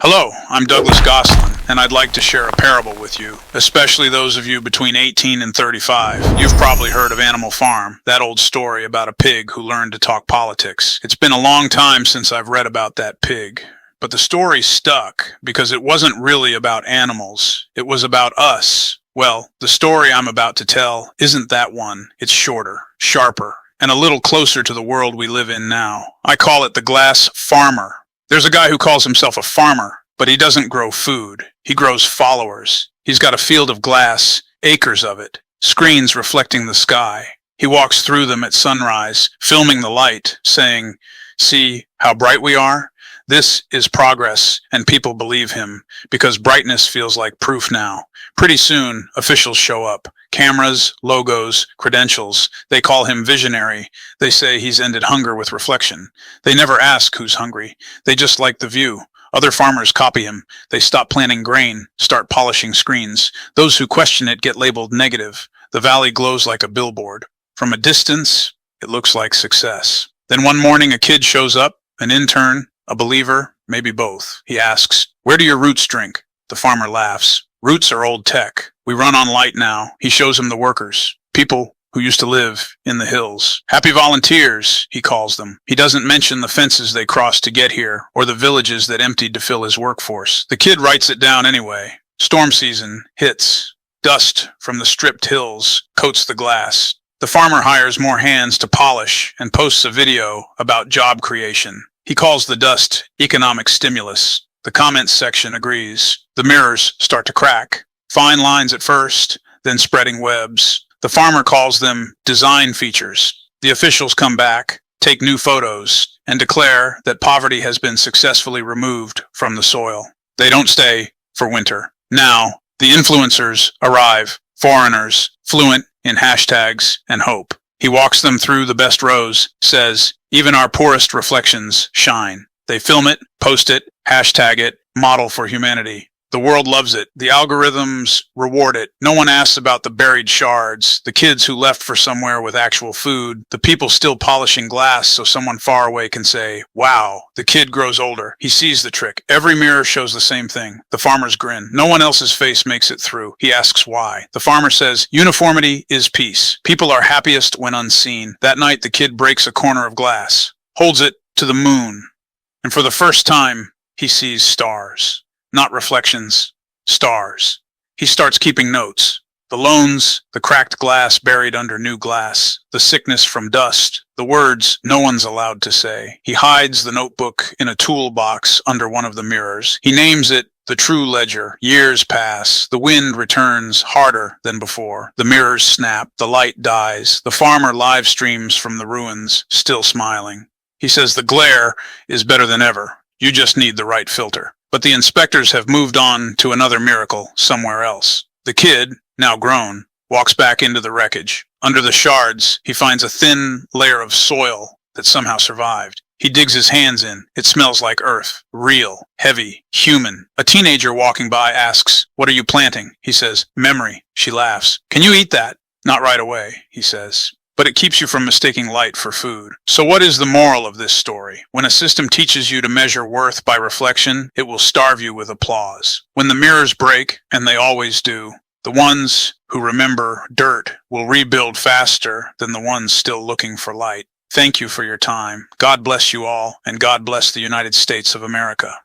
Hello, I'm Douglas Gosselin, and I'd like to share a parable with you, especially those of you between 18 and 35. You've probably heard of Animal Farm, that old story about a pig who learned to talk politics. It's been a long time since I've read about that pig, but the story stuck because it wasn't really about animals. It was about us. Well, the story I'm about to tell isn't that one. It's shorter, sharper, and a little closer to the world we live in now. I call it the glass farmer. There's a guy who calls himself a farmer, but he doesn't grow food. He grows followers. He's got a field of glass, acres of it, screens reflecting the sky. He walks through them at sunrise, filming the light, saying, "See how bright we are? This is progress," and people believe him, because brightness feels like proof now. Pretty soon, officials show up. Cameras, logos, credentials. They call him visionary. They say he's ended hunger with reflection. They never ask who's hungry. They just like the view. Other farmers copy him. They stop planting grain, start polishing screens. Those who question it get labeled negative. The valley glows like a billboard. From a distance, it looks like success. Then one morning a kid shows up, an intern, a believer, maybe both. He asks, "Where do your roots drink?" The farmer laughs. "Roots are old tech. We run on light now." He shows him the workers, people who used to live in the hills. "Happy volunteers," he calls them. He doesn't mention the fences they crossed to get here, or the villages that emptied to fill his workforce. The kid writes it down anyway. Storm season hits. Dust from the stripped hills coats the glass. The farmer hires more hands to polish and posts a video about job creation. He calls the dust economic stimulus. The comments section agrees. The mirrors start to crack. Fine lines at first, then spreading webs. The farmer calls them design features. The officials come back, take new photos, and declare that poverty has been successfully removed from the soil. They don't stay for winter. Now, the influencers arrive, foreigners, fluent in hashtags and hope. He walks them through the best rows, says, "Even our poorest reflections shine." They film it, post it, hashtag it, model for humanity. The world loves it. The algorithms reward it. No one asks about the buried shards, the kids who left for somewhere with actual food, the people still polishing glass so someone far away can say, "Wow." The kid grows older. He sees the trick. Every mirror shows the same thing. The farmer's grin. No one else's face makes it through. He asks why. The farmer says, "Uniformity is peace. People are happiest when unseen." That night, the kid breaks a corner of glass, holds it to the moon, and for the first time, he sees stars. Not reflections, stars. He starts keeping notes. The loans, the cracked glass buried under new glass, the sickness from dust, the words no one's allowed to say. He hides the notebook in a toolbox under one of the mirrors. He names it the true ledger. Years pass. The wind returns harder than before. The mirrors snap. The light dies. The farmer live streams from the ruins, still smiling. He says the glare is better than ever. You just need the right filter. But the inspectors have moved on to another miracle somewhere else. The kid, now grown, walks back into the wreckage. Under the shards, he finds a thin layer of soil that somehow survived. He digs his hands in. It smells like earth. Real, heavy, human. A teenager walking by asks, "What are you planting?" He says, "Memory." She laughs. "Can you eat that?" "Not right away," he says. But it keeps you from mistaking light for food. So what is the moral of this story? When a system teaches you to measure worth by reflection, it will starve you with applause. When the mirrors break, and they always do, the ones who remember dirt will rebuild faster than the ones still looking for light. Thank you for your time. God bless you all, and God bless the United States of America.